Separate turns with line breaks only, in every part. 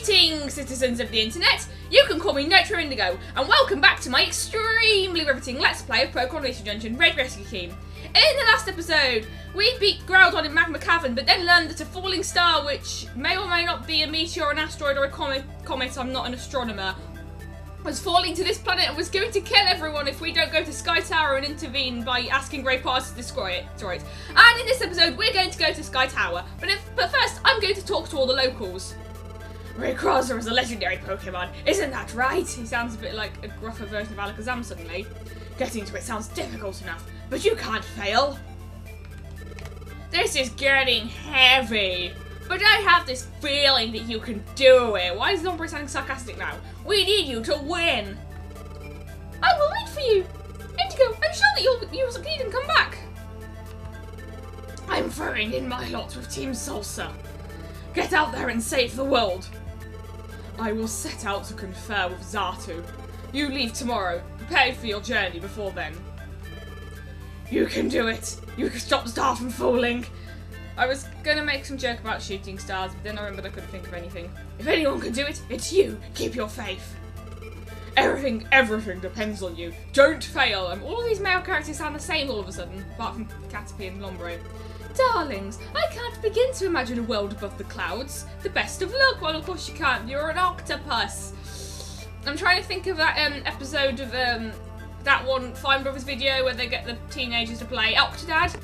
Greetings, citizens of the internet! You can call me Nitro Indigo, and welcome back to my extremely riveting Let's Play of Pokémon Leash Dungeon Raid Rescue Team. In the last episode, we beat Groudon in Magma Cavern, but then learned that a falling star, which may or may not be a meteor, an asteroid, or a comet, I'm not an astronomer, was falling to this planet and was going to kill everyone if we don't go to Sky Tower and intervene by asking Greypaws to destroy it. And in this episode, we're going to go to Sky Tower, but first, I'm going to talk to all the locals. Rayquaza is a legendary Pokemon, isn't that right? He sounds a bit like a gruffer version of Alakazam suddenly. Getting to it sounds difficult enough, but you can't fail. This is getting heavy, but I have this feeling that you can do it. Why is Lombre sounding sarcastic now? We need you to win. I will wait for you. Indigo, I'm sure that you'll succeed and come back. I'm throwing in my lot with Team Salsa. Get out there and save the world. I will set out to confer with Xatu. You leave tomorrow. Prepare for your journey before then. You can do it. You can stop Star from falling. I was gonna make some joke about shooting stars, but then I remembered I couldn't think of anything. If anyone can do it, it's you. Keep your faith. Everything depends on you. Don't fail. And all of these male characters sound the same all of a sudden, apart from Caterpie and Lombre. Darlings, I can't begin to imagine a world above the clouds. The best of luck. Well, of course you can't. You're an octopus. I'm trying to think of that episode of that one Fine Brothers video where they get the teenagers to play Octodad.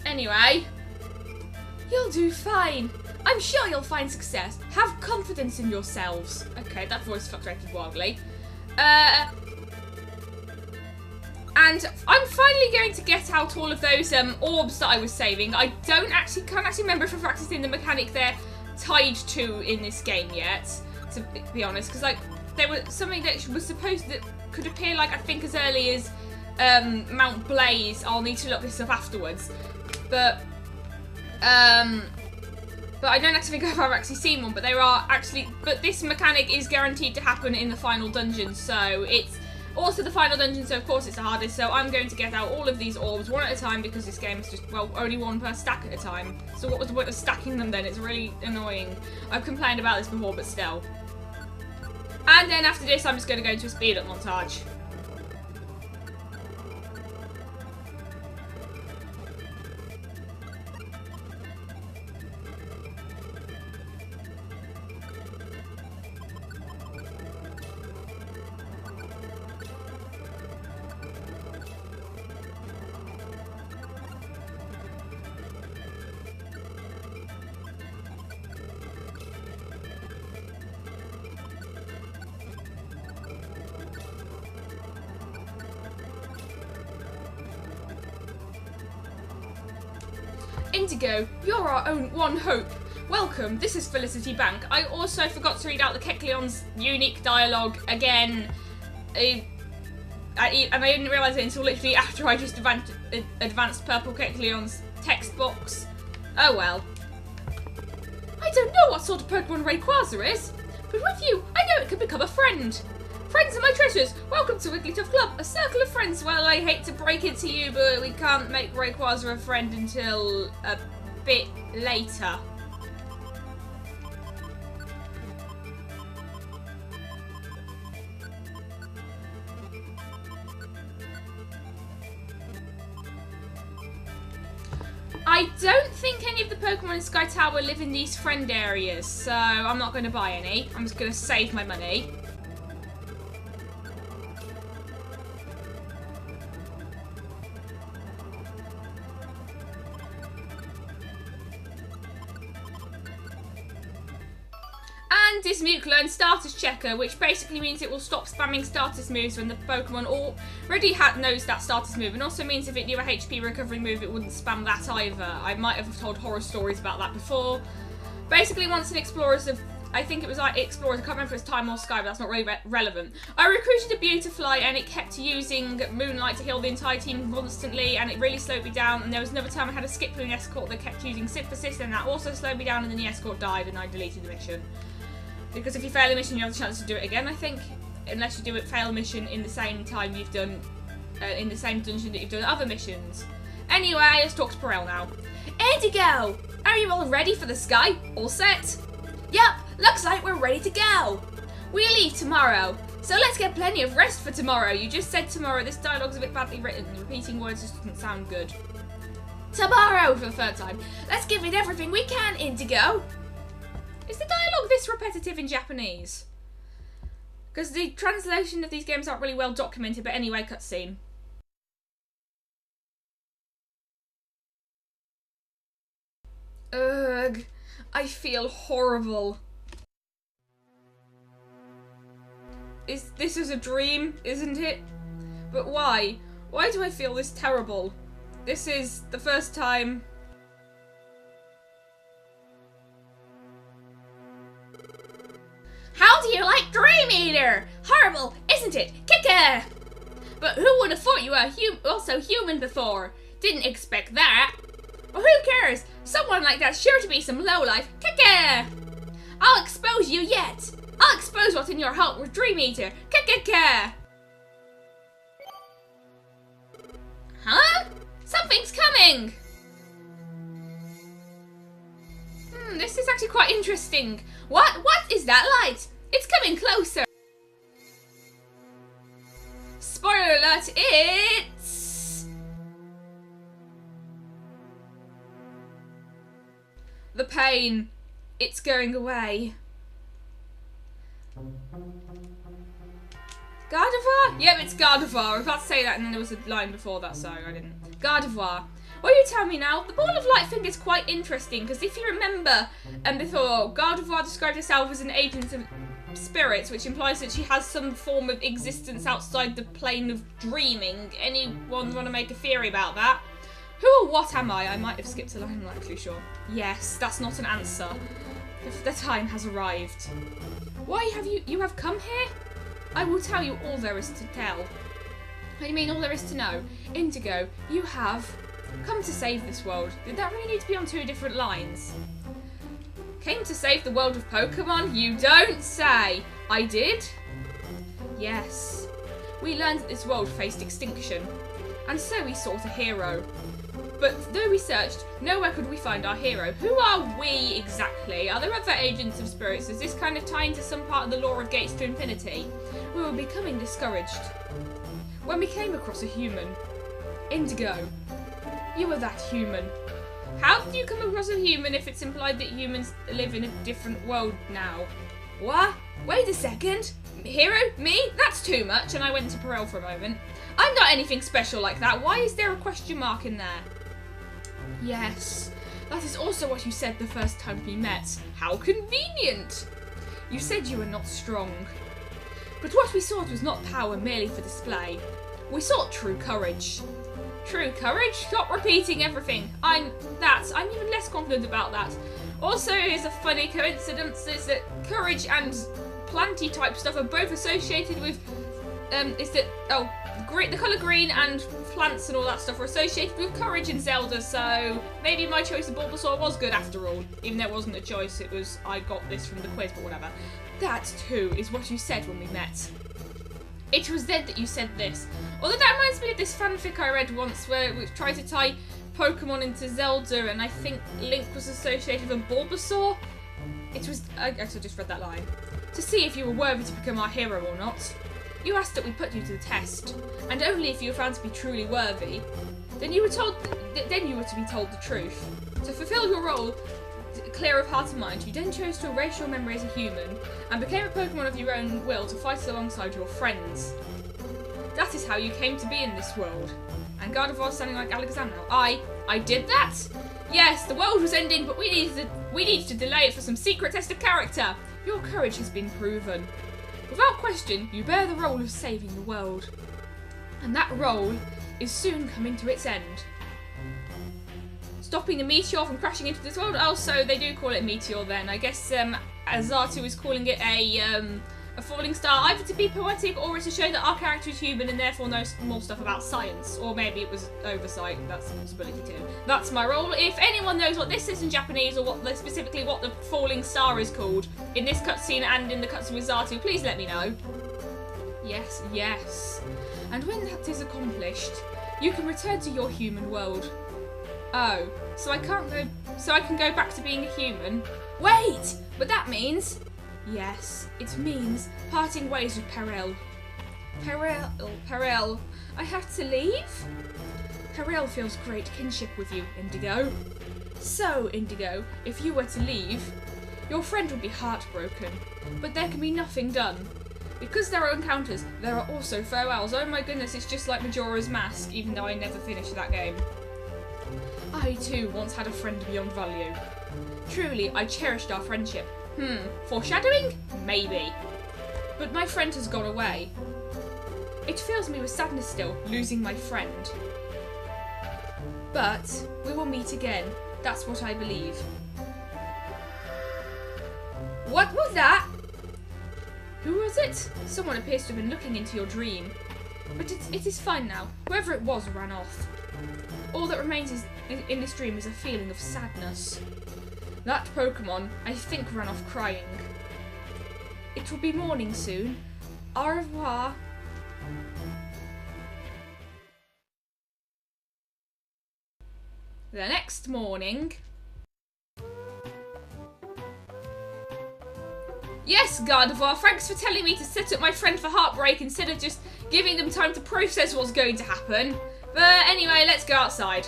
Anyway, you'll do fine. I'm sure you'll find success. Have confidence in yourselves. Okay, that voice fluctuated wildly. And I'm finally going to get out all of those orbs that I was saving. I can't actually remember if I'm practicing the mechanic they're tied to in this game yet, to be honest, because like there was something that was supposed that could appear like I think as early as Mount Blaze. I'll need to look this up afterwards, but I don't actually think I've actually seen one. But there are actually, but this mechanic is guaranteed to happen in the final dungeon, so it's also the final dungeon, so of course it's the hardest, so I'm going to get out all of these orbs one at a time because this game is just, well, only one per stack at a time. So what was the point of stacking them then? It's really annoying. I've complained about this before, but still. And then after this, I'm just going to go into a speed up montage. Indigo, you're our own one hope. Welcome, this is Felicity Bank. I also forgot to read out the Kecleon's unique dialogue again. And I didn't realise it until literally after I just advanced Purple Kecleon's text box. Oh well. I don't know what sort of Pokemon Rayquaza is, but with you, I know it can become a friend. Friends are my treasures. Welcome to Wigglytuff Club, a circle of friends. Well, I hate to break it to you, but we can't make Rayquaza a friend until a bit later. I don't think any of the Pokemon in Sky Tower live in these friend areas, so I'm not going to buy any. I'm just going to save my money. And Dismukes learns status checker, which basically means it will stop spamming status moves when the Pokemon already knows that status move, and also means if it knew a HP recovery move, it wouldn't spam that either. I might have told horror stories about that before. Basically, once an Explorer's I think it was like Explorers, I can't remember if it's Time or Sky, but that's not really relevant. I recruited a Beautifly and it kept using Moonlight to heal the entire team constantly, and it really slowed me down. And there was another time I had a Skiploon Escort that kept using Synthesis, and that also slowed me down, and then the Escort died and I deleted the mission. Because if you fail a mission, you have the chance to do it again, I think. Unless you do it fail a mission in the same time you've done, in the same dungeon that you've done other missions. Anyway, let's talk to Perel now. Indigo! Are you all ready for the sky? All set? Yup, looks like we're ready to go. We leave tomorrow, so let's get plenty of rest for tomorrow. You just said tomorrow. This dialogue's a bit badly written. Repeating words just doesn't sound good. Tomorrow for the third time. Let's give it everything we can, Indigo. Is the dialogue this repetitive in Japanese? Because the translation of these games aren't really well documented, but anyway, cutscene. Ugh, I feel horrible. This is a dream, isn't it? But why? Why do I feel this terrible? This is the first time. How do you like Dream Eater? Horrible, isn't it? Kicka! But who would have thought you were also human before? Didn't expect that. Well, who cares? Someone like that's sure to be some lowlife. Kicka! I'll expose you yet. I'll expose what's in your heart with Dream Eater. Kicka! Huh? Something's coming! This is actually quite interesting. What is that light? It's coming closer. Spoiler alert, it's... the pain. It's going away. Gardevoir? Yep, it's Gardevoir. I was about to say that and then there was a line before that, so I didn't. Gardevoir. Well, you tell me now. The Ball of Light thing is quite interesting, because if you remember before, Gardevoir described herself as an agent of spirits, which implies that she has some form of existence outside the plane of dreaming. Anyone want to make a theory about that? Who or what am I? I might have skipped a line, I'm not actually sure. Yes, that's not an answer. The time has arrived. Why have you have come here? I will tell you all there is to tell. What do you mean all there is to know? Indigo, you have come to save this world. Did that really need to be on two different lines? Came to save the world of Pokémon? You don't say! I did? Yes. We learned that this world faced extinction, and so we sought a hero. But though we searched, nowhere could we find our hero. Who are we exactly? Are there other agents of spirits? Is this kind of tie into some part of the lore of Gates to Infinity? We were becoming discouraged when we came across a human. Indigo, you were that human. How did you come across a human if it's implied that humans live in a different world now? What? Wait a second. Hero? Me? That's too much. And I went to Perel for a moment. I'm not anything special like that. Why is there a question mark in there? Yes, that is also what you said the first time we met. How convenient. You said you were not strong. But what we sought was not power merely for display. We sought true courage. True courage? Stop repeating everything. I'm even less confident about that. Also, here's a funny coincidence, is that courage and planty type stuff are both associated with, the colour green and plants and all that stuff are associated with courage in Zelda, so maybe my choice of Bulbasaur was good after all. Even though it wasn't a choice, it was, I got this from the quiz, but whatever. That, too, is what you said when we met. It was then that you said this. Although that reminds me of this fanfic I read once where we tried to tie Pokemon into Zelda, and I think Link was associated with Bulbasaur. It was, I just read that line. To see if you were worthy to become our hero or not. You asked that we put you to the test, and only if you were found to be truly worthy, then you were to be told the truth. To fulfill your role, clear of heart and mind, you then chose to erase your memory as a human, and became a Pokemon of your own will to fight alongside your friends. That is how you came to be in this world. And Gardevoir sounding like Alexander now. I did that? Yes, the world was ending, but we needed to delay it for some secret test of character. Your courage has been proven. Without question, you bear the role of saving the world. And that role is soon coming to its end. Stopping the meteor from crashing into this world. Also, they do call it meteor then. I guess Azatu is calling it a falling star, either to be poetic or to show that our character is human and therefore knows more stuff about science. Or maybe it was oversight. That's a possibility too. That's my role. If anyone knows what this is in Japanese or specifically what the falling star is called in this cutscene and in the cutscene with Zatu, please let me know. Yes, yes. And when that is accomplished, you can return to your human world. Oh, so I can go back to being a human? Wait! But that means... Yes, it means parting ways with Peril. Peril, I have to leave? Peril feels great kinship with you, Indigo. So, Indigo, if you were to leave, your friend would be heartbroken, but there can be nothing done. Because there are encounters, there are also farewells. Oh my goodness, it's just like Majora's Mask, even though I never finished that game. I too once had a friend beyond value. Truly, I cherished our friendship. Foreshadowing? Maybe. But my friend has gone away. It fills me with sadness still, losing my friend. But we will meet again. That's what I believe. What was that? Who was it? Someone appears to have been looking into your dream. But it is fine now. Whoever it was ran off. All that remains in this dream is a feeling of sadness. That Pokémon, I think, ran off crying. It will be morning soon. Au revoir. The next morning... Yes, Gardevoir, thanks for telling me to set up my friend for heartbreak instead of just giving them time to process what's going to happen. But anyway, let's go outside.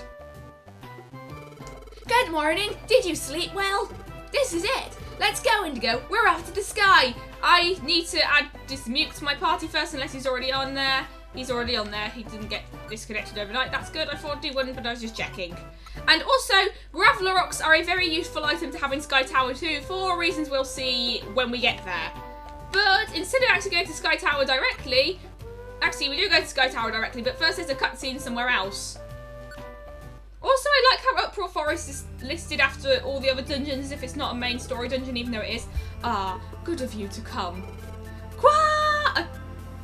Good morning. Did you sleep well? This is it. Let's go, Indigo. We're off to the sky. I need to add this mute to my party first, unless he's already on there. He's already on there. He didn't get disconnected overnight. That's good. I thought he wouldn't, but I was just checking. And also, gravel rocks are a very useful item to have in Sky Tower too, for reasons we'll see when we get there. But instead of actually going to Sky Tower directly, actually we do go to Sky Tower directly, but first there's a cutscene somewhere else. Also, I like how Uproar Forest is listed after all the other dungeons if it's not a main story dungeon, even though it is. Ah, good of you to come. Quah!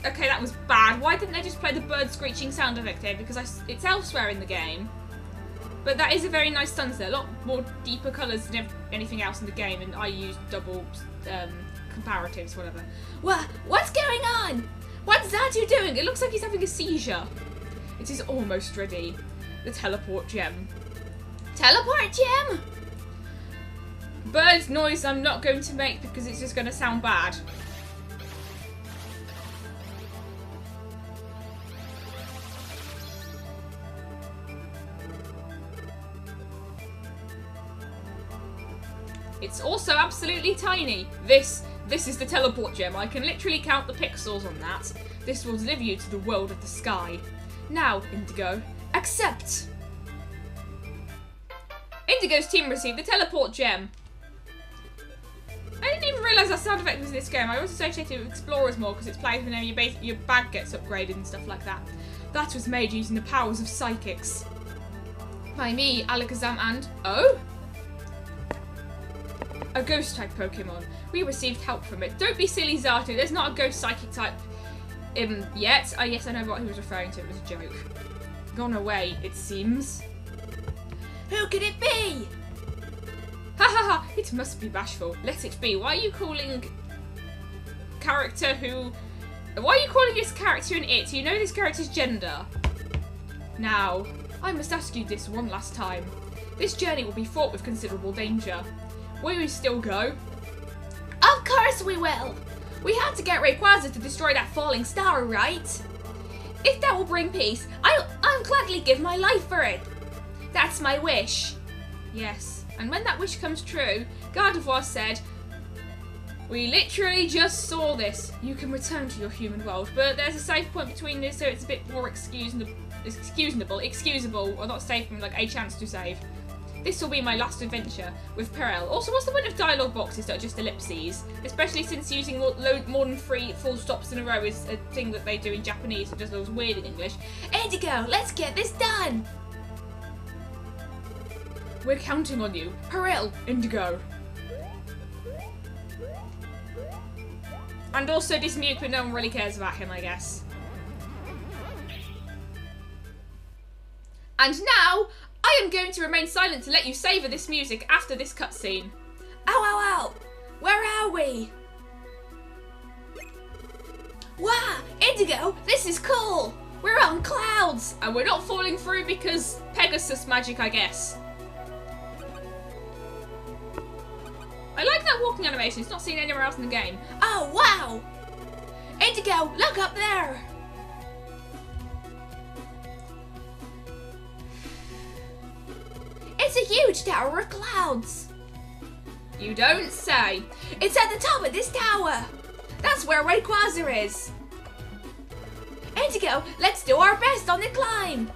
Okay, that was bad. Why didn't they just play the bird screeching sound effect here? Because it's elsewhere in the game. But that is a very nice sunset. A lot more deeper colours than anything else in the game, and I used double comparatives, whatever. What's going on? What's Zatu doing? It looks like he's having a seizure. It is almost ready. The teleport gem. Teleport gem? Bird noise I'm not going to make because it's just going to sound bad. It's also absolutely tiny. This is the teleport gem. I can literally count the pixels on that. This will deliver you to the world of the sky. Now, Indigo, accept! Indigo's team received the teleport gem. I didn't even realise that sound effect was in this game. I always associate it with Explorers more because it's played whenever your bag gets upgraded and stuff like that. That was made using the powers of psychics. By me, Alakazam and... Oh? A ghost-type Pokémon. We received help from it. Don't be silly, Zatu. There's not a ghost psychic type yet. Yes, I know what he was referring to. It was a joke. Gone away, it seems. Who could it be? Ha ha ha! It must be Bashful. Let it be. Why are you calling character who... Why are you calling this character an it? You know this character's gender. Now, I must ask you this one last time. This journey will be fraught with considerable danger. Will we still go? Of course we will! We have to get Rayquaza to destroy that falling star, right? If that will bring peace, I'll gladly give my life for it. That's my wish. Yes, and when that wish comes true, Gardevoir said, we literally just saw this. You can return to your human world, but there's a safe point between this, so it's a bit more excusable, or not safe, like a chance to save. This will be my last adventure with Perel. Also, what's the point of dialogue boxes that are just ellipses? Especially since using more than 3 full stops in a row is a thing that they do in Japanese, it just looks weird in English. Indigo, let's get this done! We're counting on you. Perel, Indigo. And also this mute, but no one really cares about him, I guess. And now, I am going to remain silent to let you savour this music after this cutscene. Ow, ow, ow! Where are we? Wow, Indigo, this is cool! We're on clouds! And we're not falling through because Pegasus magic, I guess. I walking animation. It's not seen anywhere else in the game. Oh, wow! Indigo, look up there! It's a huge tower of clouds. You don't say. It's at the top of this tower. That's where Rayquaza is. Indigo, let's do our best on the climb.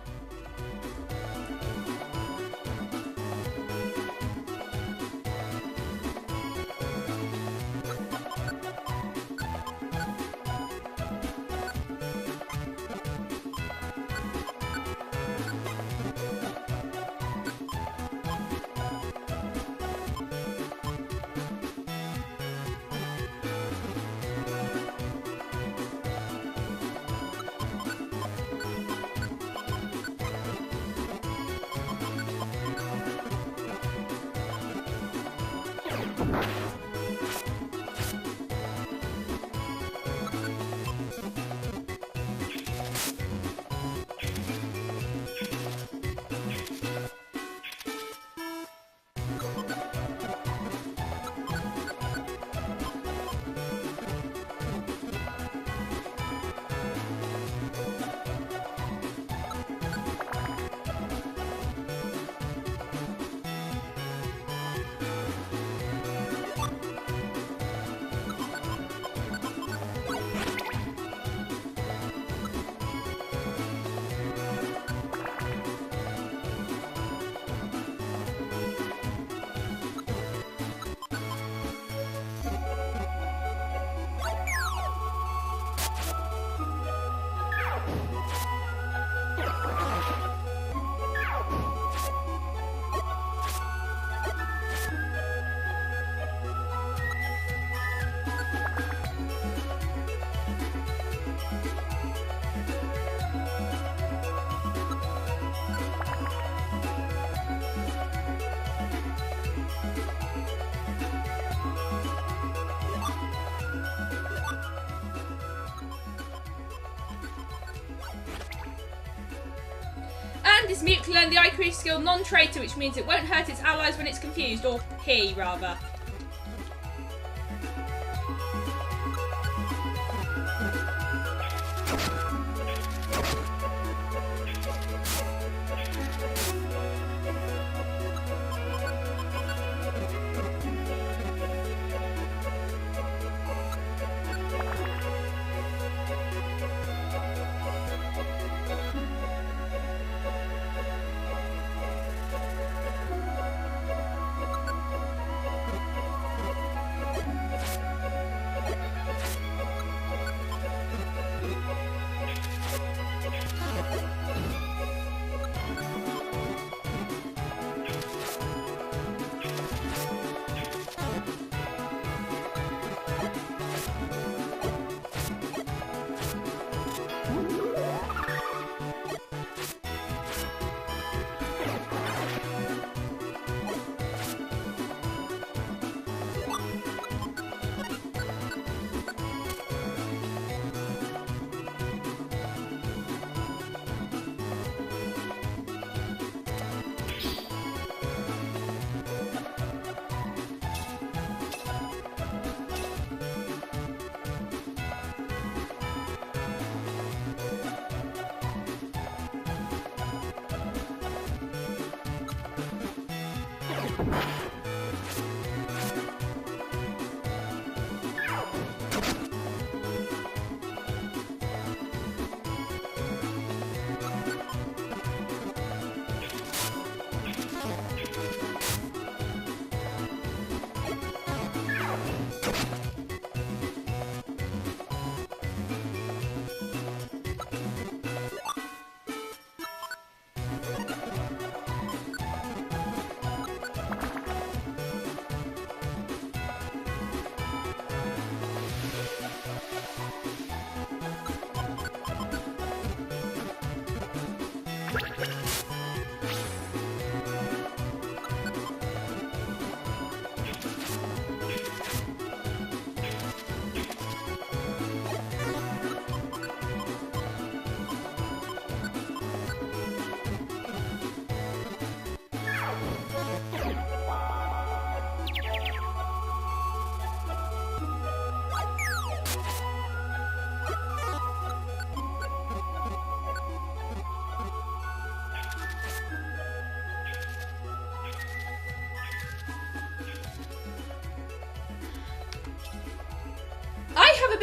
And this mute can learn the IQ skill non-traitor, which means it won't hurt its allies when it's confused, or he, rather.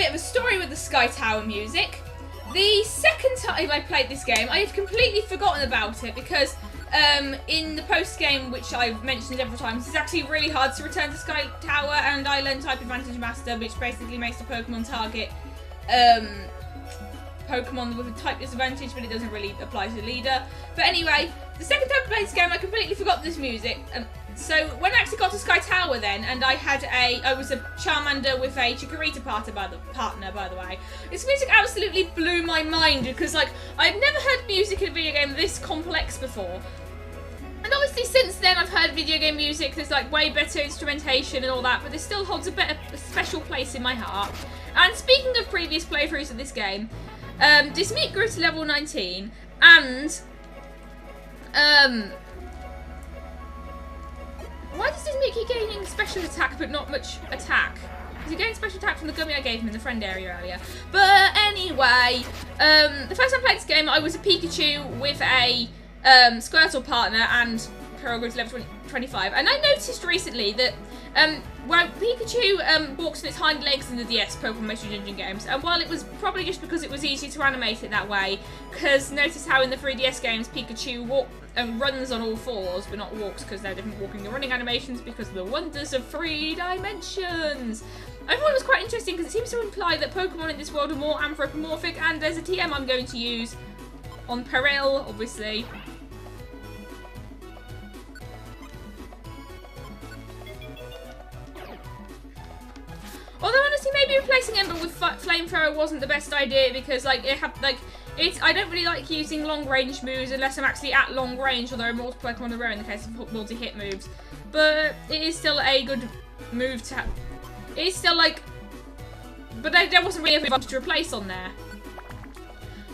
bit of a story with the Sky Tower music. The second time I played this game, I had completely forgotten about it because in the post-game, which I've mentioned several times, it's actually really hard to return to Sky Tower, and I learned Type Advantage Master, which basically makes the Pokemon target Pokemon with a type disadvantage, but it doesn't really apply to the leader. But anyway, the second time I played this game, I completely forgot this music. So when I actually got to Sky Tower then, and I was a Charmander with a Chikorita partner, by the way, this music absolutely blew my mind because, like, I've never heard music in a video game this complex before. And obviously since then I've heard video game music that's like way better instrumentation and all that, but this still holds a special place in my heart. And speaking of previous playthroughs of this game, this meat grew to level 19, and why does this meat keep gaining special attack but not much attack? Is he getting special attack from the gummy I gave him in the friend area earlier? But anyway, the first time I played this game, I was a Pikachu with a Squirtle partner, and Pearl grew to level 25. And I noticed recently that well, Pikachu walks on its hind legs in the DS Pokemon Mystery Dungeon games, and while it was probably just because it was easy to animate it that way, because notice how in the 3DS games Pikachu runs on all fours, but not walks, because they're different walking and running animations because of the wonders of 3 dimensions. I thought it was quite interesting because it seems to imply that Pokemon in this world are more anthropomorphic, and there's a TM I'm going to use on Peril, obviously. Although honestly, maybe replacing Ember with Flamethrower wasn't the best idea because, like, I don't really like using long range moves unless I'm actually at long range, although multiple Pokemon are rare in the case of multi-hit moves. But it is still a good move to have. It is still like, but there wasn't really a bunch to replace on there.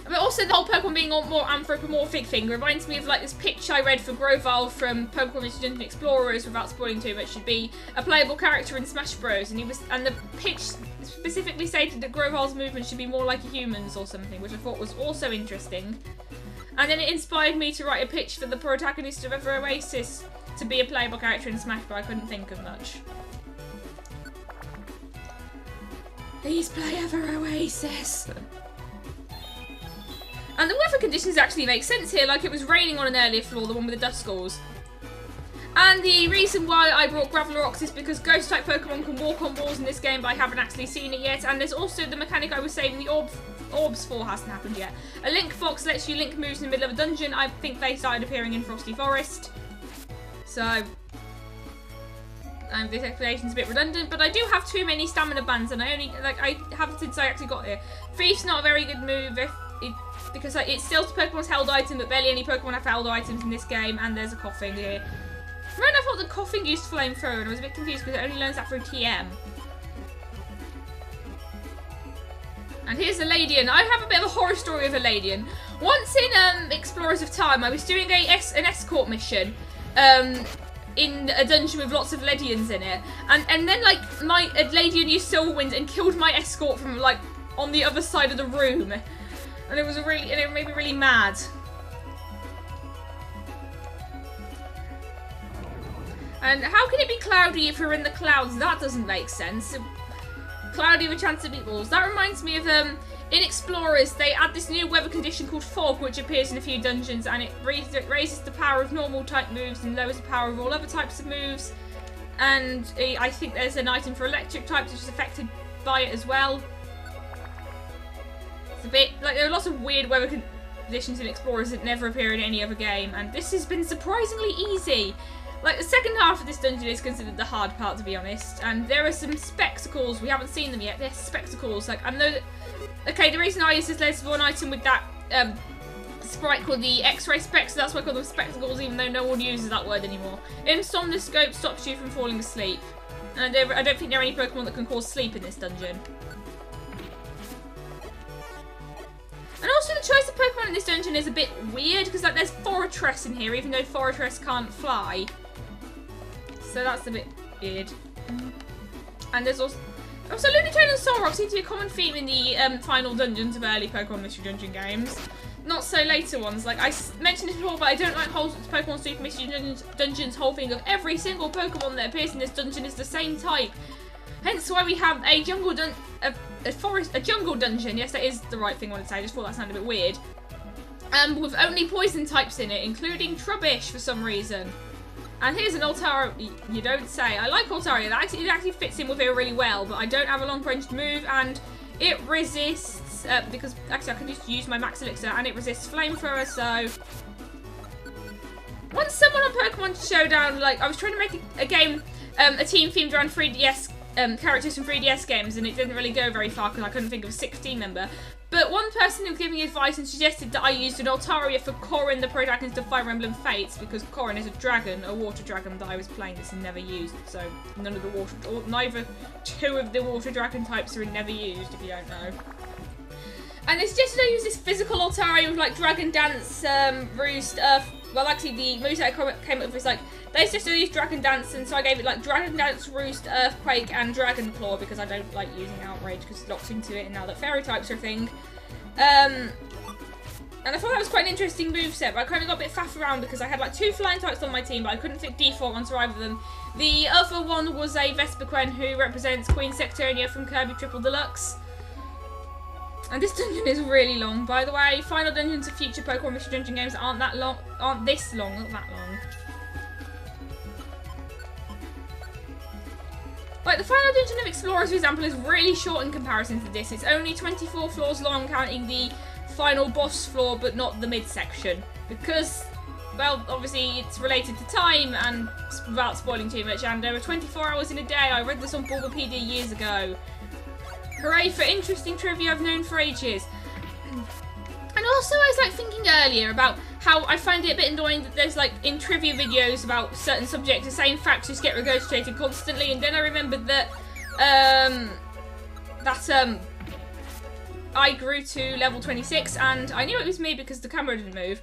But also the whole Pokemon being more anthropomorphic thing reminds me of like this pitch I read for Grovyle from Pokemon Mystery Dungeon Explorers, without spoiling too much, should be a playable character in Smash Bros. And the pitch specifically stated that Grovyle's movement should be more like a human's or something, which I thought was also interesting. And then it inspired me to write a pitch for the protagonist of Ever Oasis to be a playable character in Smash, but I couldn't think of much. Please play Ever Oasis. And the weather conditions actually make sense here, like it was raining on an earlier floor, the one with the dust skulls. And the reason why I brought Gravelox is because Ghost-type Pokemon can walk on walls in this game, but I haven't actually seen it yet. And there's also the mechanic I was saving the orbs for hasn't happened yet. A Link Fox lets you link moves in the middle of a dungeon. I think they started appearing in Frosty Forest. So, this explanation's a bit redundant, but I do have too many stamina bands, and I have it since I actually got here. Thief's not a very good move because it steals Pokemon's held item, but barely any Pokemon have held items in this game, and there's a coughing here. For a moment I thought the coughing used Flamethrower, and I was a bit confused because it only learns that through TM. And here's a Ladian. I have a bit of a horror story of a Ladian. Once in Explorers of Time, I was doing an escort mission in a dungeon with lots of Ledians in it, and then like a Ladian used Silverwind and killed my escort from like on the other side of the room. And it made me really mad. And how can it be cloudy if we're in the clouds? That doesn't make sense. Cloudy with a chance of meatballs. That reminds me of in Explorers, they add this new weather condition called fog, which appears in a few dungeons, and it raises the power of normal type moves and lowers the power of all other types of moves. And I think there's an item for electric types which is affected by it as well. A bit like there are lots of weird weather conditions in Explorers that never appear in any other game, and this has been surprisingly easy. Like the second half of this dungeon is considered the hard part, to be honest, and there are some spectacles. We haven't seen them yet. They're spectacles. Like I know that. Okay, the reason I use this there's one item with that sprite called the X-ray spec, so that's why I call them spectacles, even though no one uses that word anymore. Insomnoscope stops you from falling asleep, and I don't think there are any Pokemon that can cause sleep in this dungeon. And also the choice of Pokemon in this dungeon is a bit weird, because like there's Fortress in here, even though Fortress can't fly. So that's a bit weird. And there's also Lunatone and Solrock seem to be a common theme in the final dungeons of early Pokemon Mystery Dungeon games. Not so later ones. Like I mentioned it before, but I don't like Pokemon Super Mystery Dungeon's whole thing of every single Pokemon that appears in this dungeon is the same type. Hence why we have a jungle a jungle dungeon. Yes, that is the right thing I wanted to say. I just thought that sounded a bit weird. With only poison types in it, including Trubbish for some reason. And here's an Altaria. You don't say. I like Altaria. It actually fits in with it really well, but I don't have a long range move, and it resists because actually I can just use my max elixir, and it resists flamethrower. So once someone on Pokemon Showdown, like I was trying to make a game, a team themed around 3DS characters from 3DS games, and it didn't really go very far because I couldn't think of a 16 member. But one person who gave me advice and suggested that I used an Altaria for Corrin the protagonist of Fire Emblem Fates, because Corrin is a dragon, a water dragon that I was playing this and never used. So neither two of the water dragon types are never used, if you don't know. And they suggested I use this physical Altaria with like Dragon Dance, Roost, Earth. Well, actually, the moves that I came up with is like, they suggested I use Dragon Dance, and so I gave it like Dragon Dance, Roost, Earthquake, and Dragon Claw because I don't like using Outrage because it locks into it, and now that Fairy types are a thing. And I thought that was quite an interesting moveset, but I kind of got a bit faffed around because I had like 2 flying types on my team, but I couldn't fit default onto either of them. The other one was a Vespiquen who represents Queen Sectonia from Kirby Triple Deluxe. And this dungeon is really long, by the way. Final dungeons of future Pokemon Mystery Dungeon games aren't this long, not that long. Like, the final dungeon of Explorers, for example, is really short in comparison to this. It's only 24 floors long, counting the final boss floor, but not the midsection. Because, well, obviously it's related to time, and without spoiling too much, and there are 24 hours in a day. I read this on Bulbapedia years ago. Hooray for interesting trivia I've known for ages. And also I was like thinking earlier about how I find it a bit annoying that there's like in trivia videos about certain subjects the same facts just get regurgitated constantly, and then I remembered that I grew to level 26 and I knew it was me because the camera didn't move.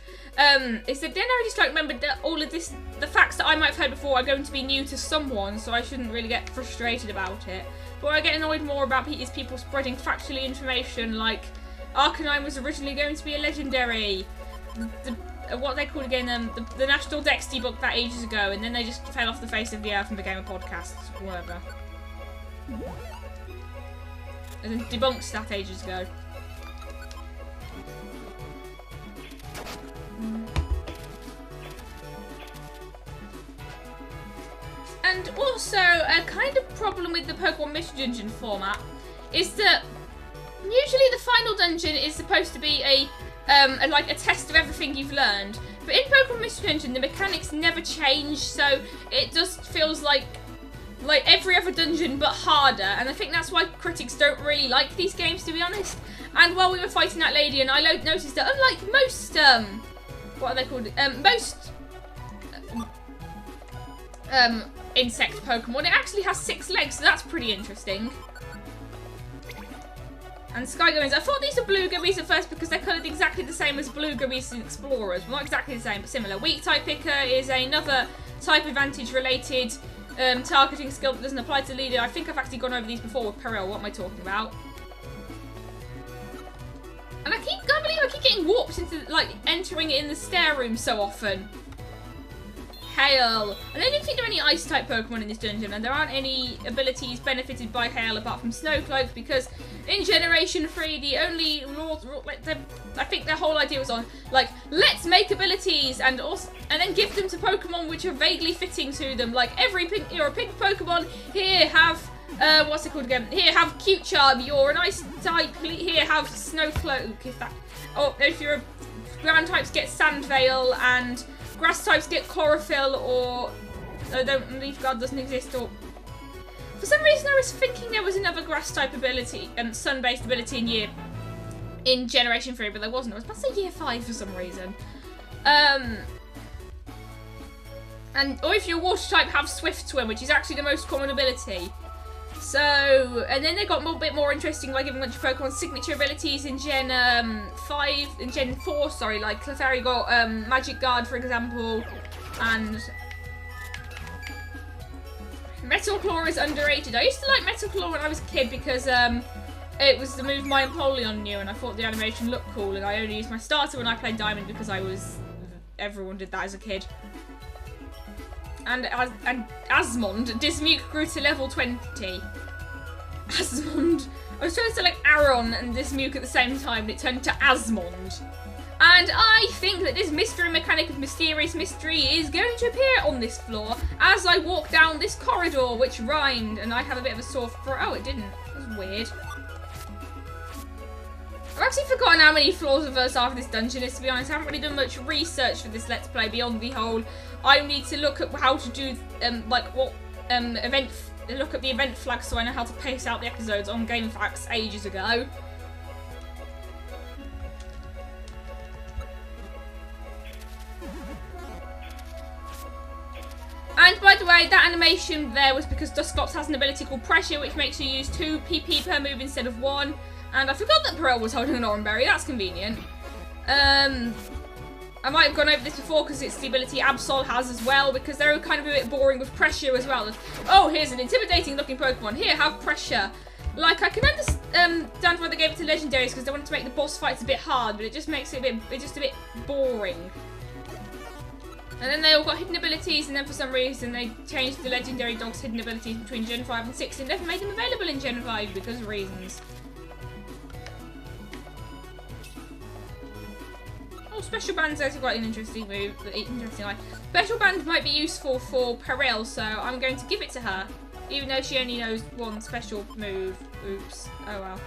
Is that then I just like remembered that all of this, the facts that I might have heard before are going to be new to someone, so I shouldn't really get frustrated about it. But what I get annoyed more about is people spreading factually information like Arcanine was originally going to be a legendary. What they called again, the National Dex debug that ages ago, and then they just fell off the face of the earth and became a podcast, whatever. And then debunked that ages ago. And also, a kind of problem with the Pokemon Mystery Dungeon format is that usually the final dungeon is supposed to be a test of everything you've learned. But in Pokemon Mystery Dungeon, the mechanics never change, so it just feels like every other dungeon but harder. And I think that's why critics don't really like these games, to be honest. And while we were fighting that lady, and I noticed that unlike most, what are they called? Most insect Pokemon, it actually has 6 legs, so that's pretty interesting. And Sky Gummies, I thought these were blue gummies at first because they're coloured exactly the same as blue gummies in Explorers. Well, not exactly the same, but similar. Weak type picker is another type advantage related targeting skill that doesn't apply to the leader. I think I've actually gone over these before with Peril. What am I talking about? And I can't believe I keep getting warped into, like, entering it in the stair room so often. Hail. And I don't think there are any ice-type Pokemon in this dungeon, and there aren't any abilities benefited by Hail apart from Snowcloak, because in Generation 3, the only I think their whole idea was on, like, let's make abilities and then give them to Pokemon which are vaguely fitting to them. Like, you're a pink Pokemon, here have, what's it called again? Here have Cute Charm, you're an ice-type, here have Snowcloak, if you're a ground types get Sandveil, and grass types get Chlorophyll, or Leaf Guard doesn't exist, or for some reason I was thinking there was another grass type ability and sun-based ability in Generation 3, but there wasn't. I was about to say Year 5 for some reason. Or if you're water type, have Swift Swim, which is actually the most common ability. So, and then they got a bit more interesting by giving a bunch of Pokemon signature abilities in Gen 4, sorry, like Clefairy got Magic Guard, for example, and Metal Claw is underrated. I used to like Metal Claw when I was a kid because it was the move my Empoleon knew, and I thought the animation looked cool, and I only used my starter when I played Diamond because everyone did that as a kid. And Asmond, Dismukes grew to level 20. Asmond. I was trying to select Aaron and this Muke at the same time, and it turned to Asmond. And I think that this mystery mechanic of mysterious mystery is going to appear on this floor as I walk down this corridor, which rhymed, and I have a bit of a sore throat. Oh, it didn't. That was weird. I've actually forgotten how many floors of Verse after this dungeon is, to be honest. I haven't really done much research for this Let's Play beyond the whole. I need to look at how to do, look at the event flags so I know how to pace out the episodes on GameFAQs ages ago. And by the way, that animation there was because Dusclops has an ability called Pressure, which makes you use 2 PP per move instead of 1. And I forgot that Perel was holding an orange berry. That's convenient. I might have gone over this before because it's the ability Absol has as well, because they're kind of a bit boring with Pressure as well. Oh, here's an intimidating looking Pokemon. Here, have Pressure. Like, I can understand why they gave it to Legendaries, because they wanted to make the boss fights a bit hard, but it just makes it a bit boring. And then they all got hidden abilities, and then for some reason they changed the Legendary Dog's hidden abilities between Gen 5 and 6 and never made them available in Gen 5 because of reasons. Oh, Special Band's actually quite an interesting move. Special Band might be useful for Perel, so I'm going to give it to her. Even though she only knows 1 special move. Oops. Oh well.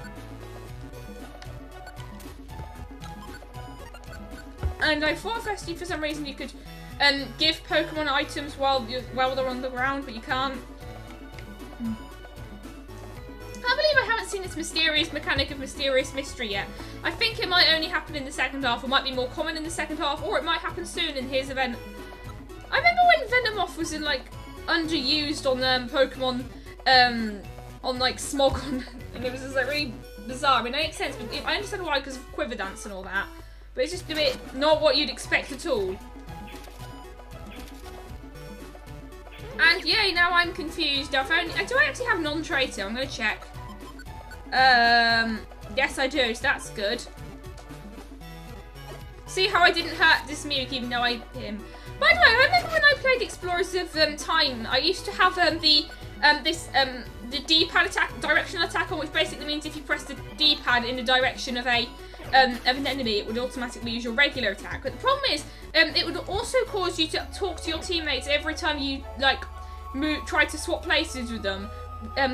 And I thought firstly for some reason you could give Pokemon items while they're on the ground, but you can't. I can't believe I haven't seen this mysterious mechanic of mysterious mystery yet. I think it might only happen in the second half, or might be more common in the second half, or it might happen soon in his event. I remember when Venomoth was in underused on Pokemon, on Smogon, and it was just really bizarre. I mean, it makes sense, but I understand why because of Quiver Dance and all that, but it's just a bit not what you'd expect at all. And yeah, now I'm confused. Do I actually have non-traitor? I'm going to check. Yes I do, so that's good. See how I didn't hurt this Mewk even though I hit him. By the way, I remember when I played Explorers of Time, I used to have the D-pad attack, directional attack on, which basically means if you press the D-pad in the direction of an enemy, it would automatically use your regular attack. But the problem is, it would also cause you to talk to your teammates every time you try to swap places with them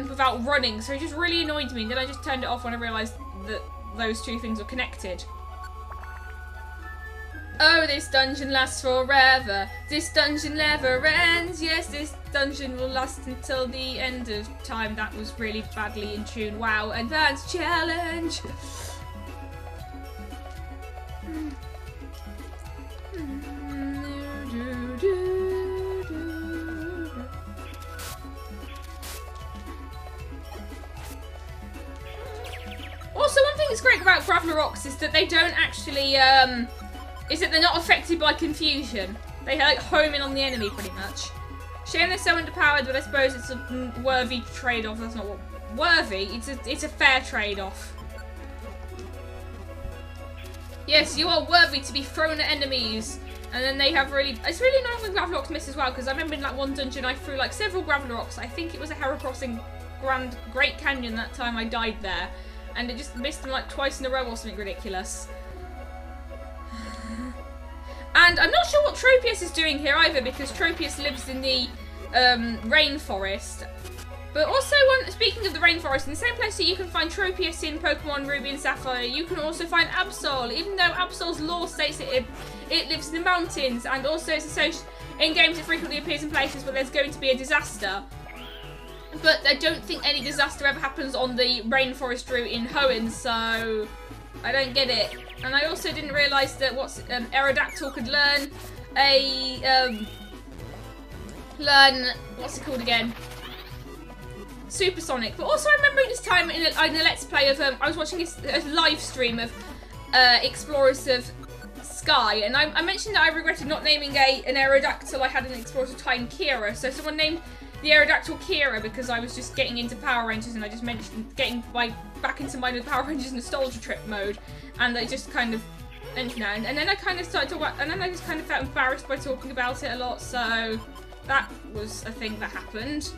without running. So it just really annoyed me. And then I just turned it off when I realised that those two things were connected. Oh, this dungeon lasts forever. This dungeon never ends. Yes, this dungeon will last until the end of time. That was really badly in tune. Wow, advanced challenge. Also, one thing that's great about Graveler is that they don't actually, is that they're not affected by confusion. They home in on the enemy pretty much. Shame they're so underpowered, but I suppose it's a worthy trade-off. That's not what worthy. It's a fair trade-off. Yes, you are worthy to be thrown at enemies. And then they have it's really annoying when Graveler miss as well, because I remember in one dungeon I threw several Graveler. I think it was a Hera Crossing Great Canyon that time I died there. And it just missed them twice in a row or something ridiculous. And I'm not sure what Tropius is doing here either, because Tropius lives in the rainforest. But also, speaking of the rainforest, in the same place that you can find Tropius in Pokemon Ruby and Sapphire, you can also find Absol, even though Absol's lore states that it lives in the mountains, and also it's associated in games it frequently appears in places where there's going to be a disaster. But I don't think any disaster ever happens on the rainforest route in Hoenn, so I don't get it. And I also didn't realise that Aerodactyl could learn what's it called again? Supersonic. But also I remember this time in a Let's Play of, I was watching a live stream of Explorers of Sky, and I mentioned that I regretted not naming an Aerodactyl I had in Explorers of Time Kira, so someone named the Aerodactyl Kira because I was just getting into Power Rangers, and I just mentioned getting back into my Power Rangers nostalgia trip mode, and I just kind of mentioned that, and then I kind of started talking about, and then I just kind of felt embarrassed by talking about it a lot, so that was a thing that happened.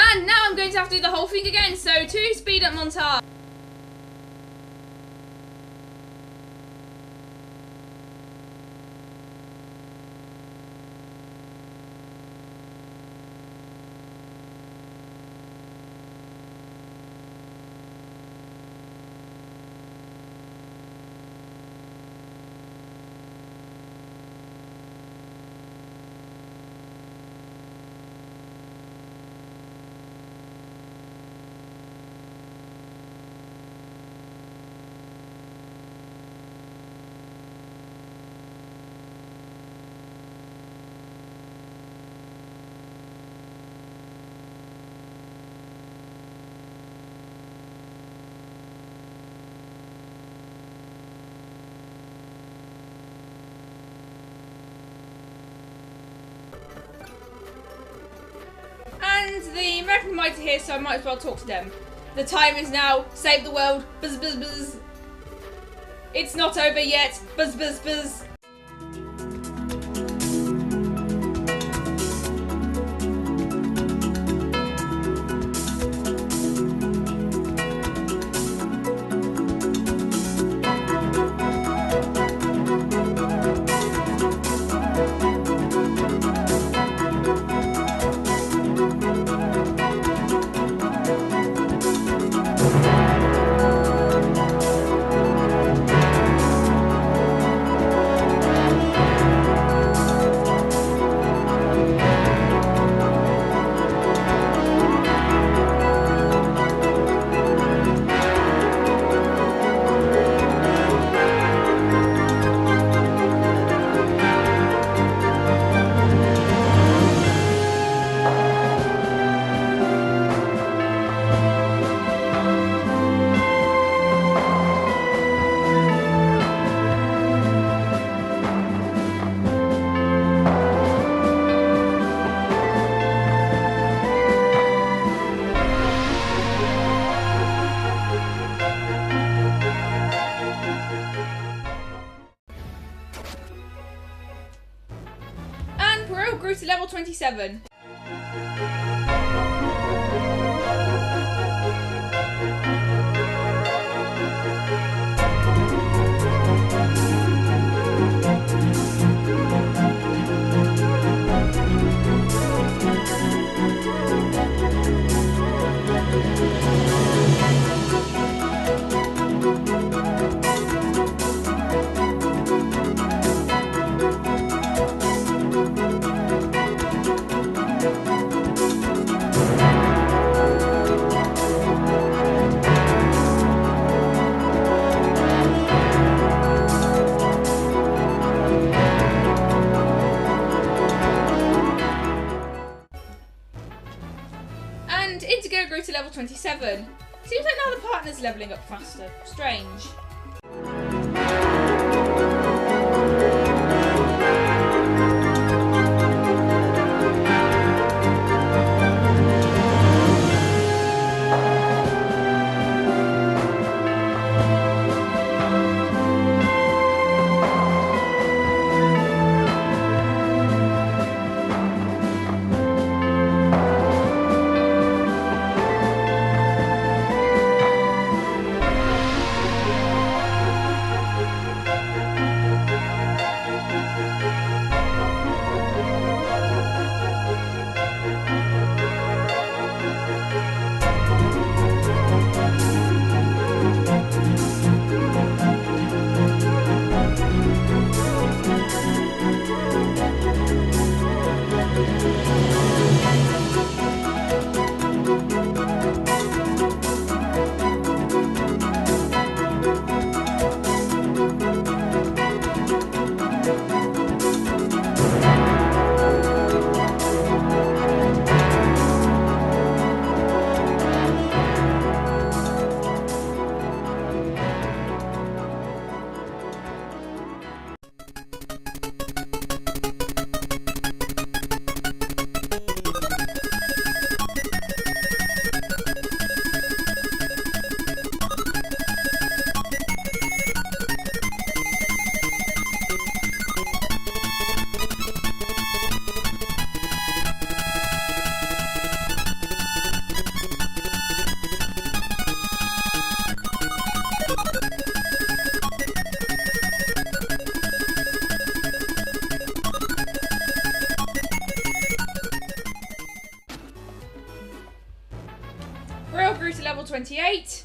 And now I'm going to have to do the whole thing again, so 2 speed up montage. And the American might are here, so I might as well talk to them. The time is now. Save the world. Buzz, buzz, buzz. It's not over yet. Buzz, buzz, buzz. Grew to level 27. And Indigo grew to level 27. Seems like now the partner's levelling up faster. Strange. 78.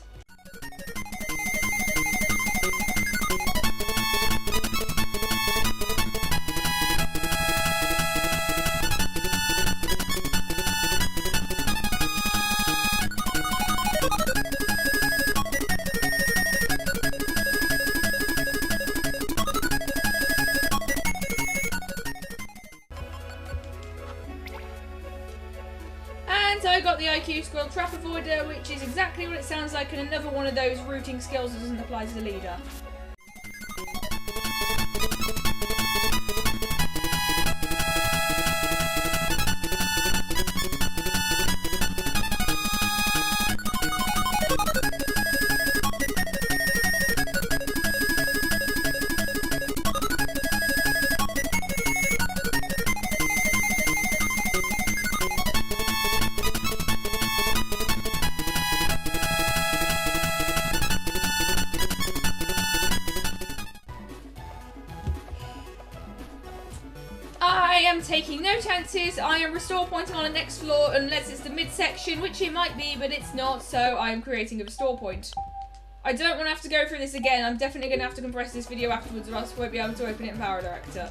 And I got the IQ Squirrel Trap Avoider, which is exactly what it sounds like, and another one of those routing skills that doesn't apply to the leader. I am taking no chances. I am restore pointing on the next floor unless it's the midsection, which it might be, but it's not, so I am creating a restore point. I don't want to have to go through this again. I'm definitely going to have to compress this video afterwards or else I won't be able to open it in Power Director.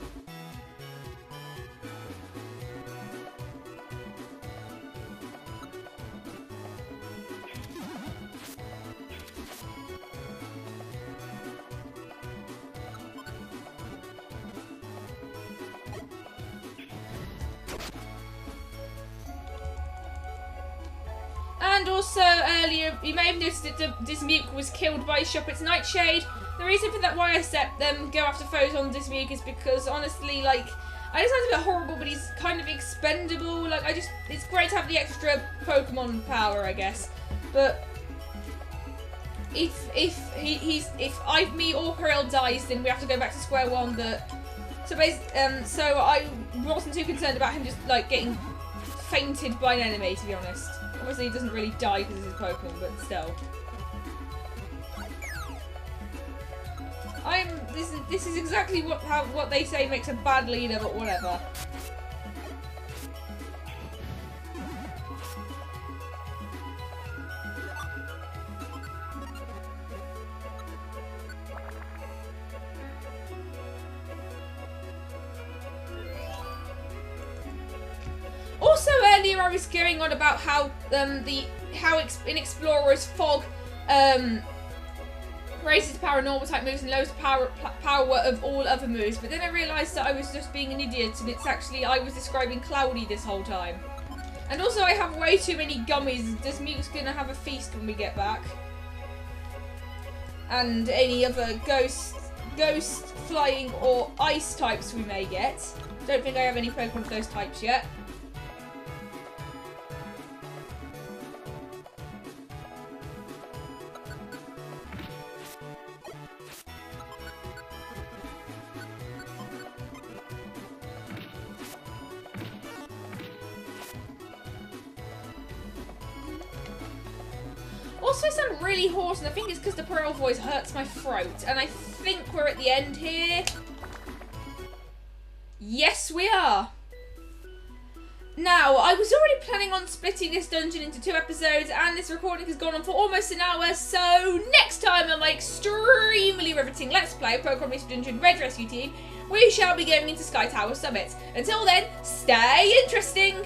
And also earlier, you may have noticed that Dismuke was killed by Shuppet's Nightshade. The reason for that, why I set them go after foes on Dismuke, is because honestly, like, I just sounds a bit horrible, but he's kind of expendable. Like, it's great to have the extra Pokemon power, I guess. But if me or Pearl dies, then we have to go back to square one. So I wasn't too concerned about him just like getting fainted by an enemy, to be honest. Obviously, he doesn't really die because it's his Pokemon, but still. This is exactly what they say makes a bad leader, but whatever. Also earlier I was going on about how in Explorers fog raises paranormal type moves and lowers the power of all other moves, but then I realised that I was just being an idiot and it's actually I was describing Cloudy this whole time. And also I have way too many gummies. Dismuke's gonna have a feast when we get back. And any other ghost, flying or ice types we may get. Don't think I have any Pokemon of those types yet. Also, I sound really hoarse, and I think it's because the Pearl voice hurts my throat. And I think we're at the end here. Yes, we are. Now, I was already planning on splitting this dungeon into 2 episodes, and this recording has gone on for almost an hour, so next time on my extremely riveting Let's Play of Pokémon Mystery Dungeon Red Rescue Team, we shall be going into Sky Tower Summit. Until then, stay interesting!